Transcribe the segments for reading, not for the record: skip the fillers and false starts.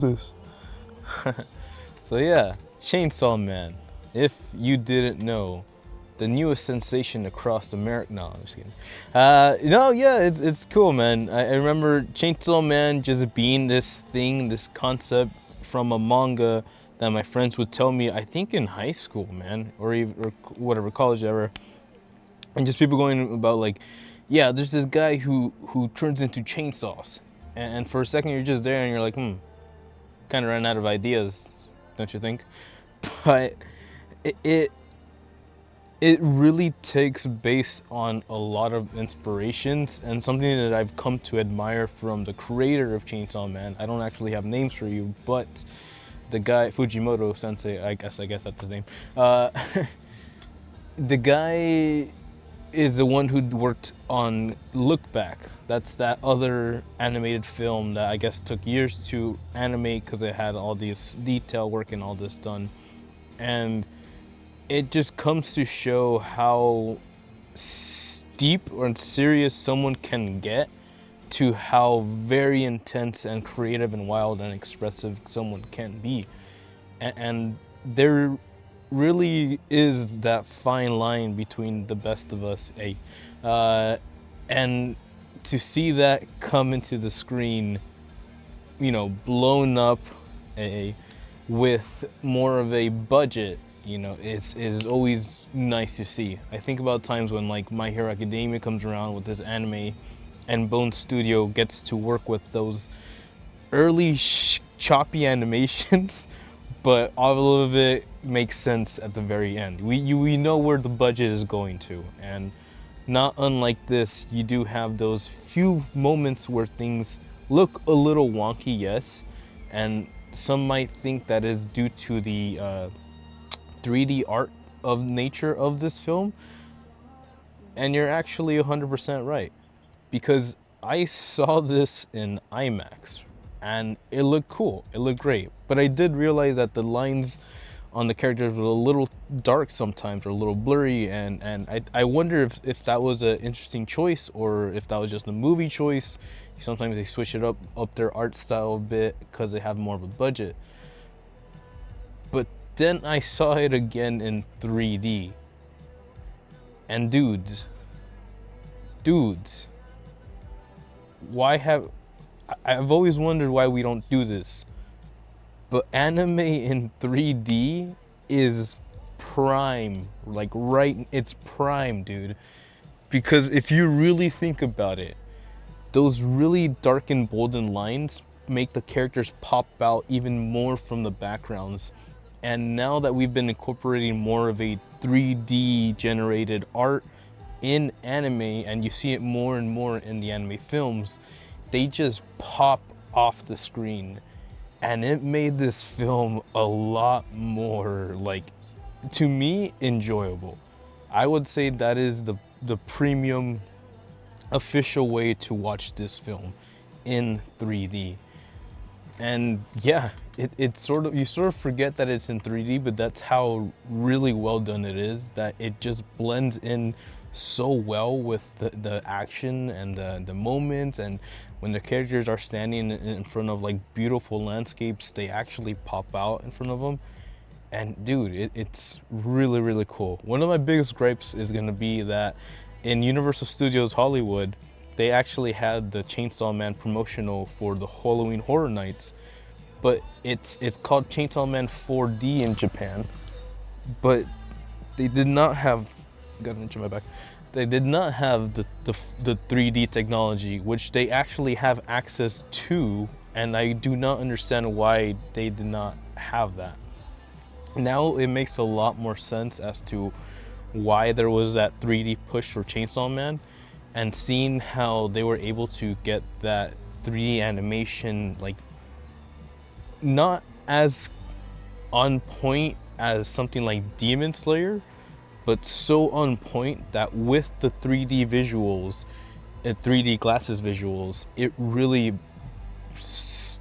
this. So yeah, Chainsaw Man. If you didn't know, the newest sensation across America. No, I'm just kidding. No, yeah, it's cool, man. I remember Chainsaw Man just being this thing, this concept from a manga that my friends would tell me. I think in high school, man, or even or whatever college ever, and just people going about like, yeah, there's this guy who turns into chainsaws, and for a second you're just there and you're like, kind of ran out of ideas, don't you think? But it, it it really takes base on a lot of inspirations and something that I've come to admire from the creator of Chainsaw Man. I don't actually have names for you, but the guy Fujimoto Sensei, I guess that's his name. The guy is the one who worked on Look Back. That's that other animated film that I guess took years to animate because it had all this detail work and all this done. And it just comes to show how deep or serious someone can get to how very intense and creative and wild and expressive someone can be. And there really is that fine line between the best of us, and to see that come into the screen, blown up, with more of a budget, is always nice to see. I think about times when like My Hero Academia comes around with this anime, and Bone Studio gets to work with those early choppy animations, but all of it makes sense at the very end. We know where the budget is going to, and not unlike this, you do have those few moments where things look a little wonky, yes, and some might think that is due to the 3D art of nature of this film, and you're actually 100% right, because I saw this in IMAX and it looked cool, it looked great, but I did realize that the lines on the characters were a little dark sometimes, or a little blurry, and I wonder if that was an interesting choice or if that was just a movie choice. Sometimes they switch it up their art style a bit because they have more of a budget. But then I saw it again in 3D, and dudes, I've always wondered why we don't do this, but anime in 3D is prime, like it's prime, dude. Because if you really think about it, those really dark and bolden lines make the characters pop out even more from the backgrounds. And now that we've been incorporating more of a 3D generated art in anime, and you see it more and more in the anime films, they just pop off the screen. And it made this film a lot more, like, to me, enjoyable. I would say that is the premium official way to watch this film in 3D. And yeah, it's sort of, you sort of forget that it's in 3D, but that's how really well done it is, that it just blends in so well with the action and the moments, and when the characters are standing in front of like beautiful landscapes, they actually pop out in front of them. And dude, it's really, really cool. One of my biggest gripes is gonna be that in Universal Studios Hollywood, they actually had the Chainsaw Man promotional for the Halloween Horror Nights, but it's called Chainsaw Man 4D in Japan, but they did not have, got an itch in my back, they did not have the 3D technology, which they actually have access to, and I do not understand why they did not have that. Now it makes a lot more sense as to why there was that 3D push for Chainsaw Man, and seeing how they were able to get that 3D animation, like, not as on point as something like Demon Slayer, but so on point that with the 3D visuals, 3D glasses visuals, it really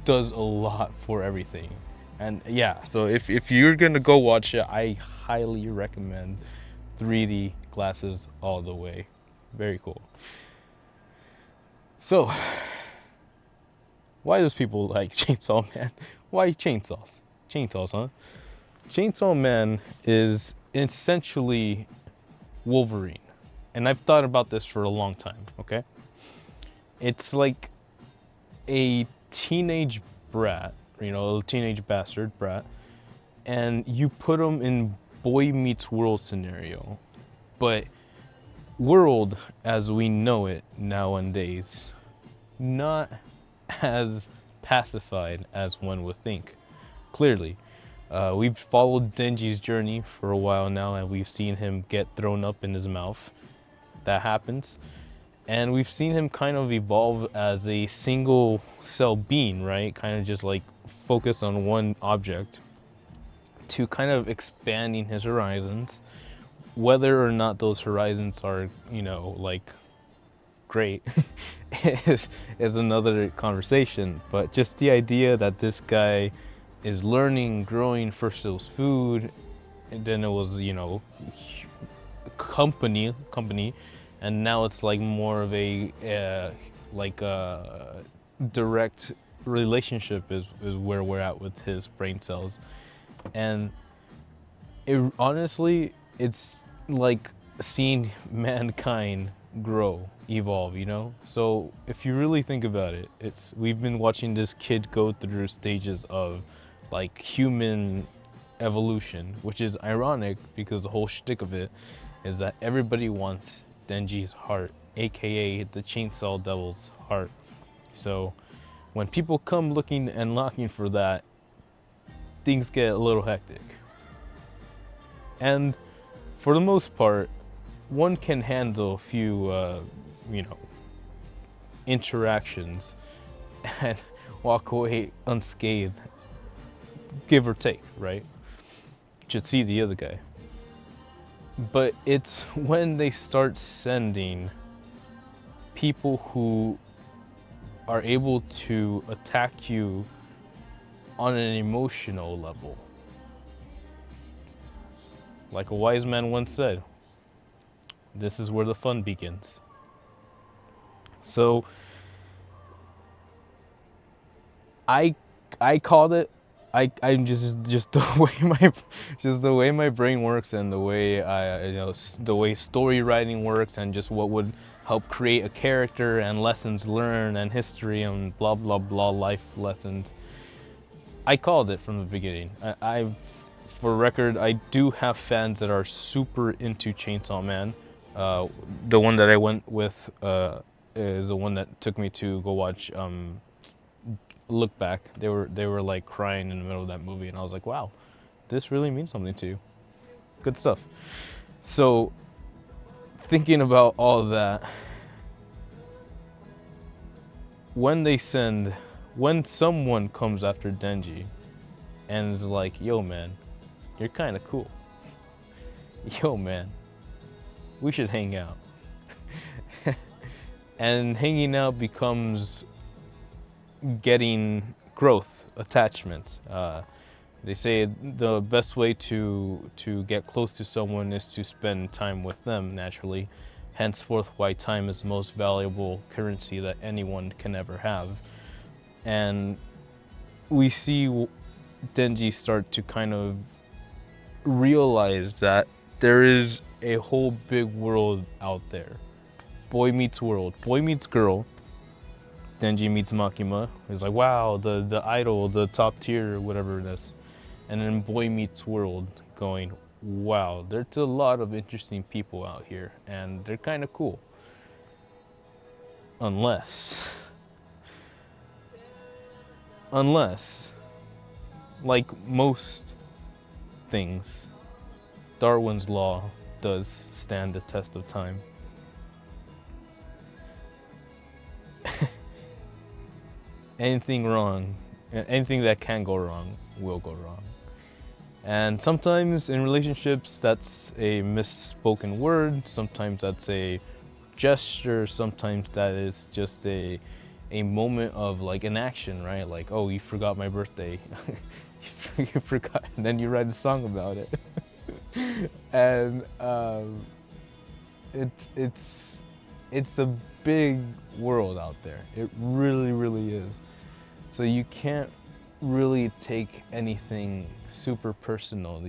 does a lot for everything. And yeah, so if you're gonna go watch it, I highly recommend 3D glasses all the way. Very cool. So, why does people like Chainsaw Man? Why chainsaws? Chainsaws, huh? Chainsaw Man is essentially Wolverine. And I've thought about this for a long time, okay? It's like a teenage brat, a teenage bastard brat, and you put him in boy meets world scenario. But world as we know it nowadays, not as pacified as one would think. Clearly, we've followed Denji's journey for a while now, and we've seen him get thrown up in his mouth. That happens. And we've seen him kind of evolve as a single cell being, right? Kind of just like focus on one object to kind of expanding his horizons. Whether or not those horizons are, like great is another conversation. But just the idea that this guy is learning, growing. First it was food, and then it was, company, and now it's like more of a like a direct relationship is where we're at with his brain cells. And honestly, it's like seeing mankind grow, evolve. So if you really think about it, we've been watching this kid go through stages of like human evolution, which is ironic because the whole shtick of it is that everybody wants Denji's heart, aka the Chainsaw Devil's heart. So when people come looking and knocking for that, things get a little hectic. And for the most part, one can handle a few, interactions and walk away unscathed, give or take, right? Should see the other guy. But it's when they start sending people who are able to attack you on an emotional level. Like a wise man once said, this is where the fun begins. So I called it. I'm just the way my brain works, and the way the way story writing works, and just what would help create a character and lessons learned and history and blah blah blah life lessons. I called it from the beginning. For record, I do have fans that are super into Chainsaw Man. The one that I went with is the one that took me to go watch Look Back. They were like crying in the middle of that movie, and I was like, wow, this really means something to you. Good stuff. So thinking about all of that, when someone comes after Denji and is like, yo man, you're kind of cool. Yo man, we should hang out. And hanging out becomes getting growth, attachment. They say the best way to get close to someone is to spend time with them naturally. Henceforth, why time is the most valuable currency that anyone can ever have. And we see Denji start to kind of realize that there is a whole big world out there. Boy meets world, boy meets girl. Denji meets Makima. He's like, wow, the idol, the top tier, whatever it is. And then boy meets world, going, wow, there's a lot of interesting people out here, and they're kind of cool. Unless, like most things, Darwin's law does stand the test of time. Anything that can go wrong will go wrong. And sometimes in relationships, that's a misspoken word. Sometimes that's a gesture. Sometimes that is just a moment of like an action, right? Like, oh, you forgot my birthday. You forgot, and then you write a song about it. And it's a big world out there. It really, really is. So you can't really take anything super personal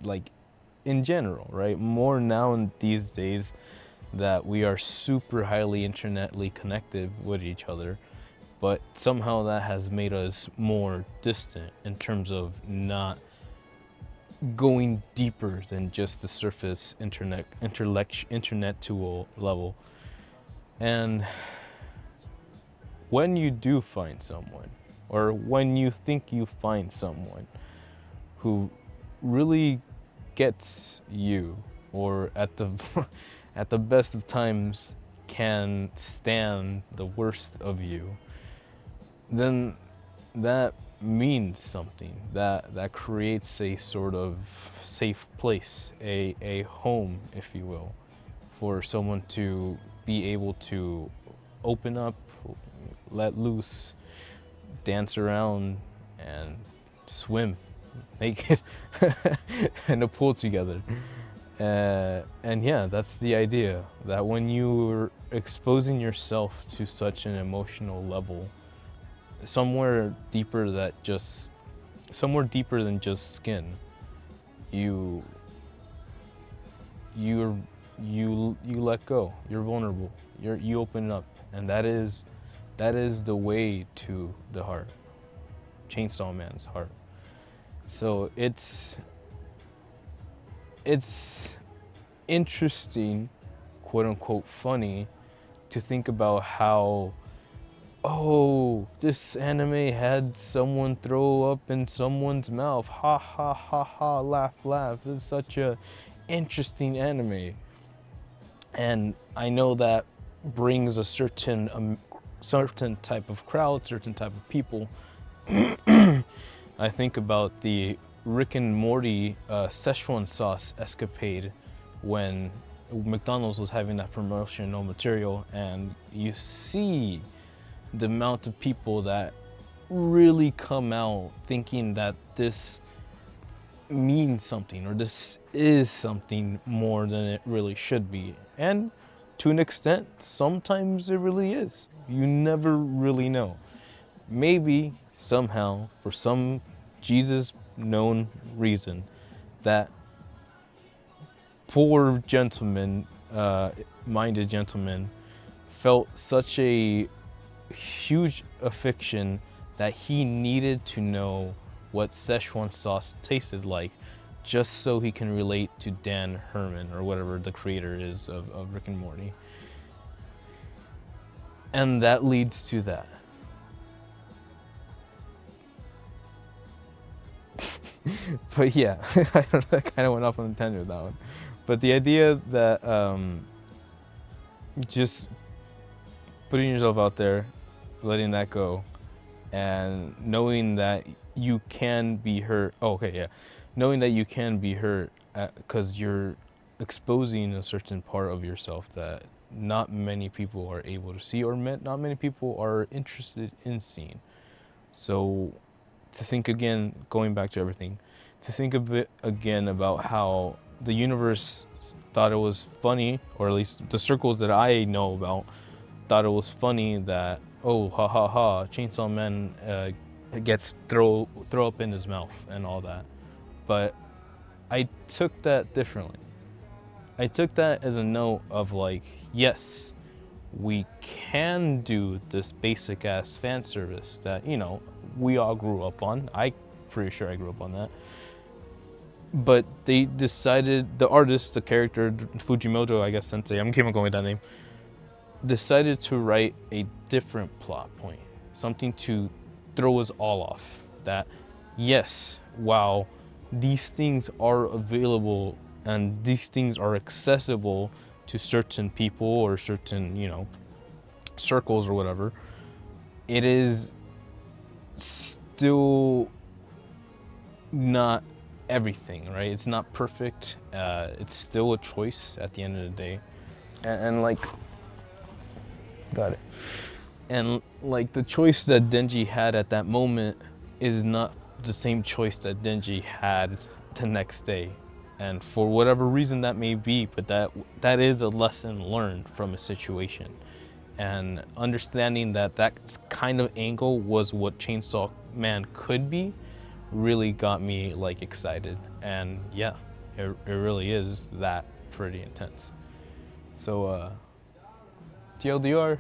like in general, right? More now in these days that we are super highly internetly connected with each other, but somehow that has made us more distant in terms of not going deeper than just the surface intellectual level. And when you do find someone, or when you think you find someone who really gets you, or at the at the best of times can stand the worst of you, then that means something. That creates a sort of safe place, a home, if you will, for someone to be able to open up, let loose, dance around, and swim naked in a pool together. And yeah, that's the idea, that when you're exposing yourself to such an emotional level, somewhere deeper than just skin, you you you let go. You're vulnerable. You open up, and that is the way to the heart, Chainsaw Man's heart. So it's interesting, quote unquote funny, to think about how, oh, this anime had someone throw up in someone's mouth. Ha ha ha ha, laugh laugh. It's such a interesting anime. And I know that brings a certain type of crowd, certain type of people. I think about the Rick and Morty Szechuan sauce escapade when McDonald's was having that promotional material, and you see the amount of people that really come out thinking that this means something, or this is something more than it really should be. And to an extent, sometimes it really is. You never really know. Maybe somehow, for some Jesus known reason, that poor gentleman, minded gentleman, felt such a huge affection that he needed to know what Szechuan sauce tasted like, just so he can relate to Dan Herman, or whatever the creator is of Rick and Morty. And that leads to that. But yeah, I don't know, I kind of went off on a tangent with that one. But the idea that just putting yourself out there, letting that go, and knowing that you can be hurt. Oh, okay, yeah. Knowing that you can be hurt because you're exposing a certain part of yourself that not many people are able to see, or not many people are interested in seeing. So to think again, going back to everything, to think a bit again about how the universe thought it was funny, or at least the circles that I know about thought it was funny that, oh, ha ha ha, Chainsaw Man gets throw up in his mouth and all that. But I took that differently. I took that as a note of like, yes, we can do this basic ass fan service that, you know, we all grew up on. I pretty sure I grew up on that. But they decided, the artist, the character, Fujimoto, I guess Sensei, I'm keeping going with that name, decided to write a different plot point, something to throw us all off. That, yes, wow, these things are available and these things are accessible to certain people or certain, you know, circles or whatever. It is still not everything, right? It's not perfect. It's still a choice at the end of the day. And like, got it. And like the choice that Denji had at that moment is not the same choice that Denji had the next day. And for whatever reason that may be, but that is a lesson learned from a situation. and understanding that that kind of angle was what Chainsaw Man could be really got me like excited. And yeah, it really is that pretty intense. So TLDR,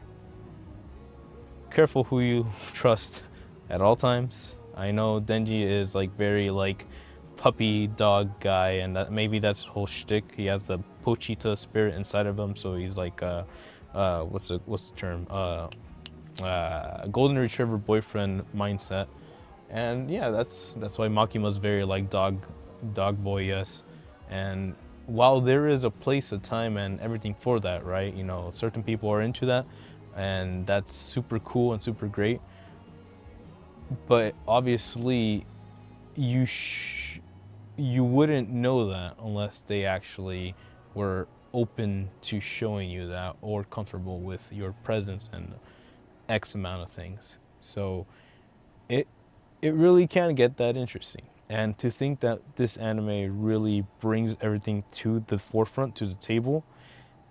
careful who you trust at all times. I know Denji is like very like puppy dog guy, and that maybe that's his whole shtick. He has the Pochita spirit inside of him, so he's like what's the term? Golden retriever boyfriend mindset. And yeah, that's why Makima's very like dog boy, yes. And while there is a place, a time, and everything for that, right? You know, certain people are into that, and that's super cool and super great. But obviously, you you wouldn't know that unless they actually were open to showing you that or comfortable with your presence and X amount of things. So it it really can get that interesting. And to think that this anime really brings everything to the forefront, to the table,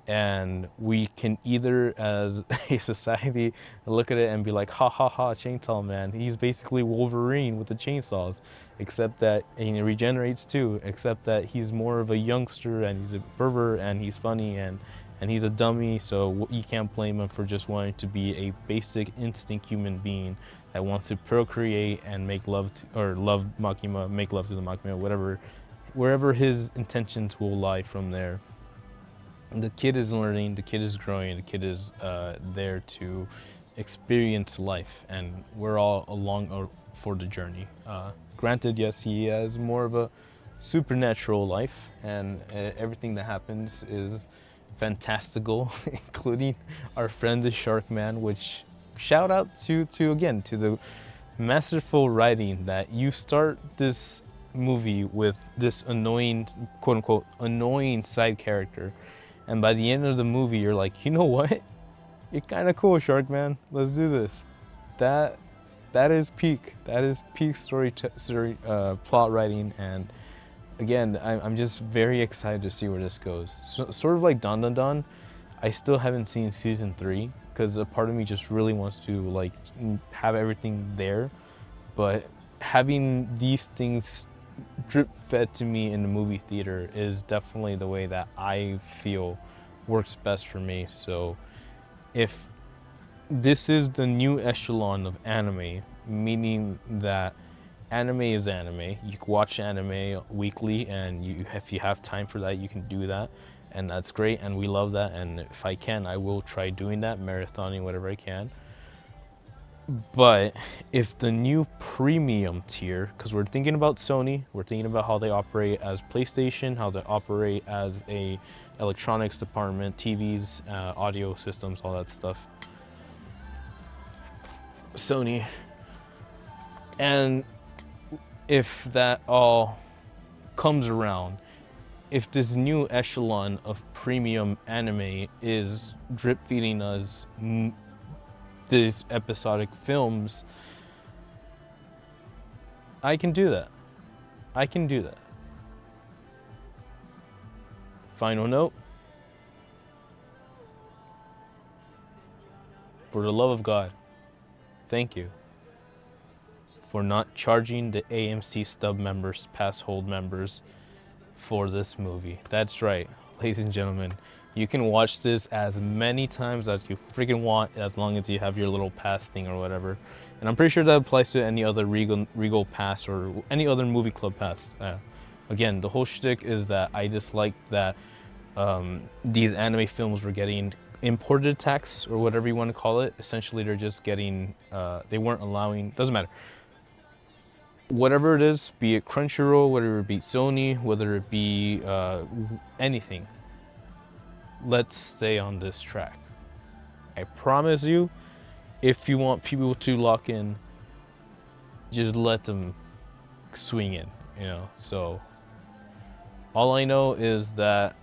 and we can either as a society look at it and be like, ha ha ha, Chainsaw Man, he's basically Wolverine with the chainsaws, except that he regenerates too, except that he's more of a youngster and he's a pervert and he's funny and he's a dummy, so you can't blame him for just wanting to be a basic instinct human being that wants to procreate and make love to, or love Makima, make love to the Makima, whatever, wherever his intentions will lie from there. The kid is learning, the kid is growing, the kid is there to experience life, and we're all along for the journey. Granted, yes, he has more of a supernatural life, and everything that happens is fantastical, including our friend the Shark Man, which shout out to again to the masterful writing that you start this movie with this annoying, quote unquote, annoying side character. And by the end of the movie, you're like, you know what? You're kind of cool, Shark Man. Let's do this. That is peak. That is peak story plot writing. And again, I'm just very excited to see where this goes. So, sort of like Dan Dan Dan, I still haven't seen season 3 because a part of me just really wants to like have everything there. But having these things drip fed to me in the movie theater is definitely the way that I feel works best for me. So if this is the new echelon of anime, meaning that anime is anime, you can watch anime weekly, and if you have time for that, you can do that, and that's great, and we love that. And if I can, I will try doing that, marathoning whatever I can. But if the new premium tier, because we're thinking about Sony, we're thinking about how they operate as PlayStation, how they operate as a electronics department, TVs, audio systems, all that stuff. Sony. And if that all comes around, if this new echelon of premium anime is drip feeding us these episodic films, I can do that. I can do that. Final note. For the love of God, thank you for not charging the AMC stub members, pass hold members, for this movie. That's right, ladies and gentlemen. You can watch this as many times as you freaking want, as long as you have your little pass thing or whatever. And I'm pretty sure that applies to any other Regal pass or any other movie club pass. Again, the whole shtick is that I just like that these anime films were getting imported tax or whatever you want to call it. Essentially, they're just getting, they weren't allowing, doesn't matter. Whatever it is, be it Crunchyroll, whether it be Sony, whether it be anything, let's stay on this track. I promise you, if you want people to lock in, just let them swing in, you know? So all I know is that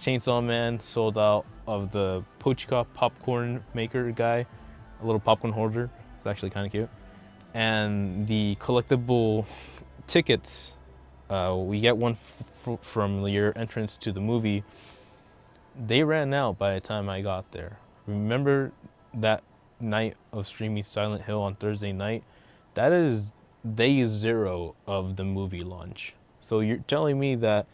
Chainsaw Man sold out of the Pochita popcorn maker guy, a little popcorn holder. It's actually kind of cute. And the collectible tickets, we get one from your entrance to the movie. They ran out by the time I got there. Remember that night of streaming Silent Hill on Thursday night? That is day 0 of the movie launch. So you're telling me that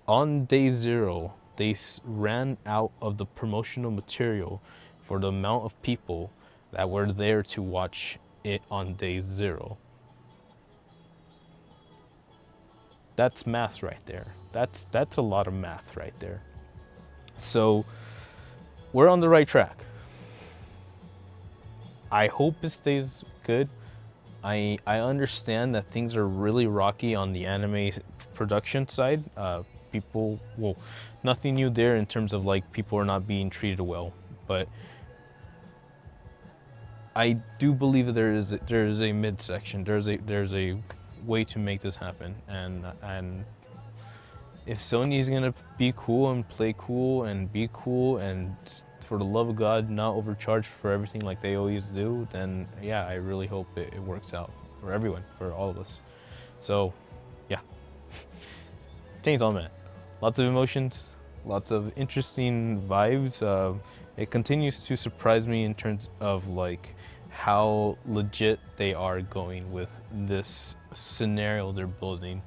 on day 0 they ran out of the promotional material for the amount of people that were there to watch it on day 0. That's math right there. That's a lot of math right there. So we're on the right track. I hope it stays good. I understand that things are really rocky on the anime production side. People, well, nothing new there in terms of like people are not being treated well, but I do believe that there is a midsection. There's a way to make this happen, and if Sony's gonna be cool and play cool and be cool and for the love of God not overcharge for everything like they always do, then yeah, I really hope it works out for everyone, for all of us. So yeah, Chainsaw Man, lots of emotions, lots of interesting vibes. It continues to surprise me in terms of like how legit they are going with this scenario they're building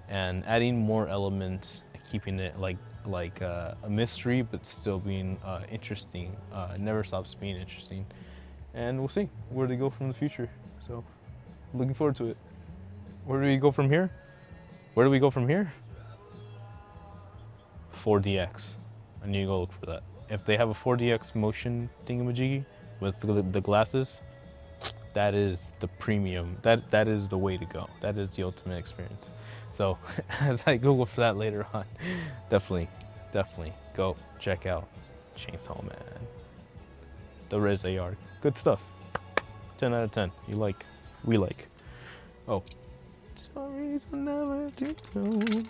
and adding more elements, keeping it like a mystery, but still being interesting. It never stops being interesting, and we'll see where they go from the future. So, looking forward to it. Where do we go from here? Where do we go from here? 4DX. I need to go look for that. If they have a 4DX motion thingamajiggy with the glasses, that is the premium. That is the way to go. That is the ultimate experience. So as I Google for that later on, definitely go check out Chainsaw Man. The Reze arc. Good stuff. 10 out of 10. You like, we like. Oh. Sorry to never do so.